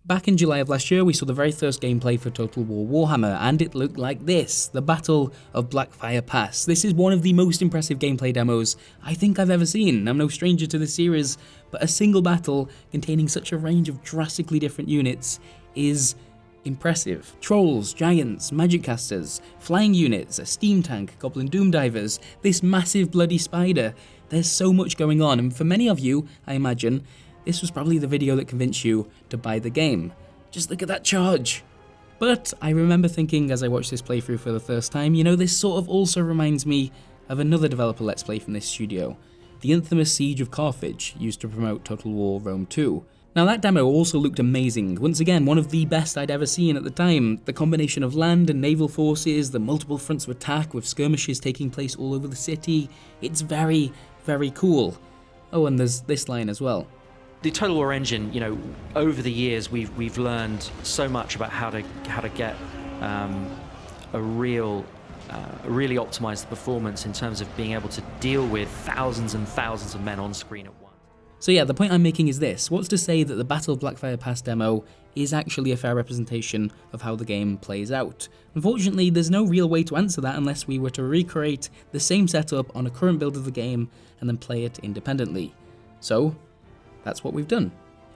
Back in July of last year, we saw the very first gameplay for Total War Warhammer, and it looked like this, the Battle of Blackfire Pass. This is one of the most impressive gameplay demos I think I've ever seen. I'm no stranger to this series, but a single battle containing such a range of drastically different units is impressive. Trolls, giants, magic casters, flying units, a steam tank, goblin doom divers, this massive bloody spider. There's so much going on, and for many of you, I imagine, this was probably the video that convinced you to buy the game. Just look at that charge! But I remember thinking as I watched this playthrough for the first time, you know, this sort of also reminds me of another developer Let's Play from this studio, the infamous Siege of Carthage, used to promote Total War Rome 2. Now that demo also looked amazing, once again one of the best I'd ever seen at the time. The combination of land and naval forces, the multiple fronts of attack with skirmishes taking place all over the city, it's very, very cool. Oh, and there's this line as well. The Total War engine, you know, over the years we've learned so much about how to get really optimized performance in terms of being able to deal with thousands and thousands of men on screen at once. So yeah, the point I'm making is this: what's to say that the Battle of Blackfire Pass demo is actually a fair representation of how the game plays out? Unfortunately, there's no real way to answer that unless we were to recreate the same setup on a current build of the game and then play it independently. So that's what we've done.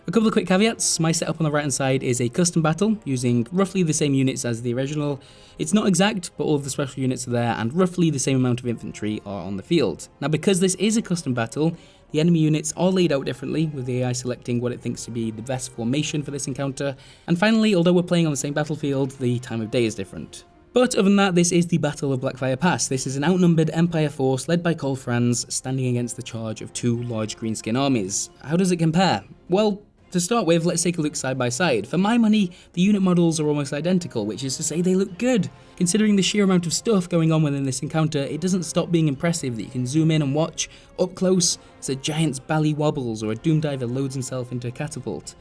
A couple of quick caveats: my setup on the right hand side is a custom battle using roughly the same units as the original. It's not exact, but all of the special units are there and roughly the same amount of infantry are on the field. Now because this is a custom battle, the enemy units are laid out differently, with the AI selecting what it thinks to be the best formation for this encounter. And finally, although we're playing on the same battlefield, the time of day is different. But other than that, this is the Battle of Blackfire Pass. This is an outnumbered Empire force led by Karl Franz standing against the charge of two large greenskin armies. How does it compare? Well, to start with, let's take a look side by side. For my money, the unit models are almost identical, which is to say they look good. Considering the sheer amount of stuff going on within this encounter, it doesn't stop being impressive that you can zoom in and watch up close as a giant's belly wobbles or a doom diver loads himself into a catapult.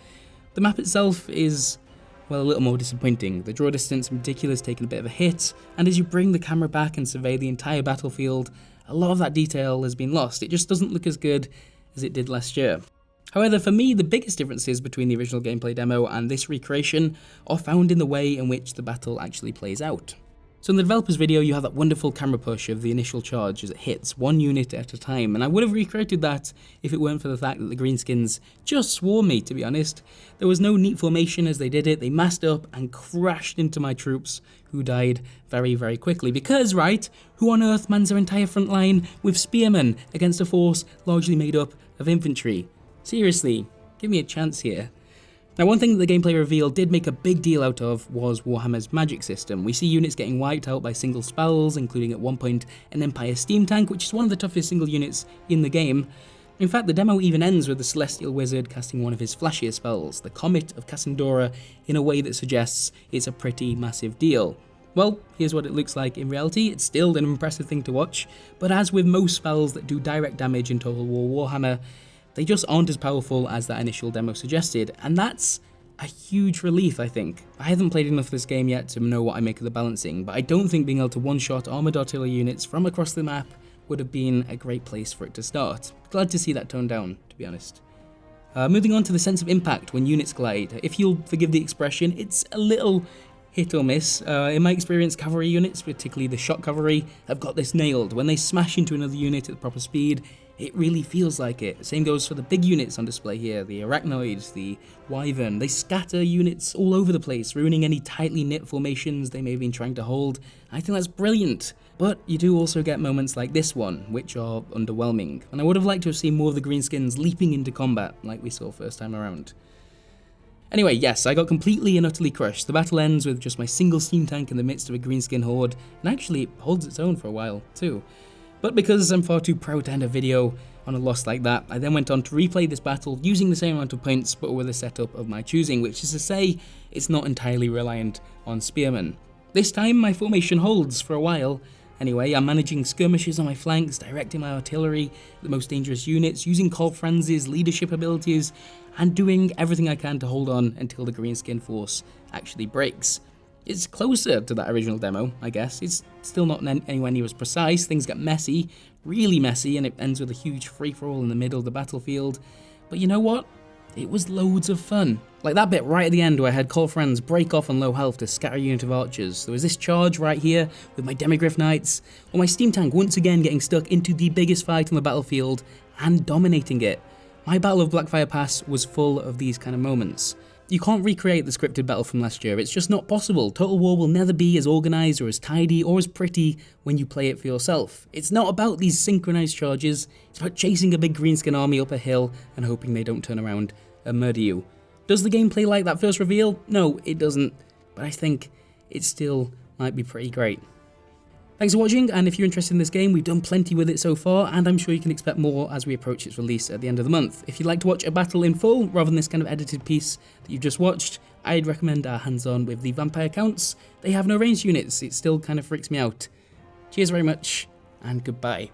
The map itself is, well, a little more disappointing. The draw distance in particular has taken a bit of a hit, and as you bring the camera back and survey the entire battlefield, a lot of that detail has been lost. It just doesn't look as good as it did last year. However, for me, the biggest differences between the original gameplay demo and this recreation are found in the way in which the battle actually plays out. So in the developer's video, you have that wonderful camera push of the initial charge as it hits, one unit at a time, and I would have recreated that if it weren't for the fact that the greenskins just swarmed me, to be honest. There was no neat formation as they did it. They massed up and crashed into my troops, who died very, very quickly. Because, right, who on earth mans their entire front line with spearmen against a force largely made up of infantry? Seriously, give me a chance here. Now, one thing that the gameplay reveal did make a big deal out of was Warhammer's magic system. We see units getting wiped out by single spells, including at one point an Empire steam tank, which is one of the toughest single units in the game. In fact, the demo even ends with the Celestial Wizard casting one of his flashier spells, the Comet of Cassandra, in a way that suggests it's a pretty massive deal. Well, here's what it looks like in reality. It's still an impressive thing to watch, but as with most spells that do direct damage in Total War Warhammer, they just aren't as powerful as that initial demo suggested, and that's a huge relief, I think. I haven't played enough of this game yet to know what I make of the balancing, but I don't think being able to one-shot armoured artillery units from across the map would have been a great place for it to start. Glad to see that toned down, to be honest. Moving on to the sense of impact when units glide. If you'll forgive the expression, it's a little hit or miss. In my experience, cavalry units, particularly the shock cavalry, have got this nailed. When they smash into another unit at the proper speed, it really feels like it. Same goes for the big units on display here, the arachnoids, the wyvern. They scatter units all over the place, ruining any tightly knit formations they may have been trying to hold. I think that's brilliant. But you do also get moments like this one, which are underwhelming. And I would have liked to have seen more of the greenskins leaping into combat, like we saw first time around. Anyway, yes, I got completely and utterly crushed. The battle ends with just my single steam tank in the midst of a greenskin horde, and actually it holds its own for a while, too. But because I'm far too proud to end a video on a loss like that, I then went on to replay this battle using the same amount of points but with a setup of my choosing, which is to say, it's not entirely reliant on spearmen. This time my formation holds for a while. Anyway, I'm managing skirmishes on my flanks, directing my artillery, the most dangerous units, using Karl Franz's leadership abilities, and doing everything I can to hold on until the greenskin force actually breaks. It's closer to that original demo, I guess. It's still not anywhere near as precise. Things get messy, really messy, and it ends with a huge free-for-all in the middle of the battlefield. But you know what? it was loads of fun. Like that bit right at the end where I had call friends break off on low health to scatter a unit of archers. There was this charge right here with my Demigryph Knights, or my Steam Tank once again getting stuck into the biggest fight on the battlefield and dominating it. My Battle of Blackfire Pass was full of these kind of moments. You can't recreate the scripted battle from last year, it's just not possible. Total War will never be as organised or as tidy or as pretty when you play it for yourself. It's not about these synchronised charges, it's about chasing a big greenskin army up a hill and hoping they don't turn around and murder you. Does the game play like that first reveal? No, it doesn't, but I think it still might be pretty great. Thanks for watching, and if you're interested in this game, we've done plenty with it so far, and I'm sure you can expect more as we approach its release at the end of the month. If you'd like to watch a battle in full, rather than this kind of edited piece that you've just watched, I'd recommend our hands-on with the vampire counts. They have no ranged units, it still kind of freaks me out. Cheers very much, and goodbye.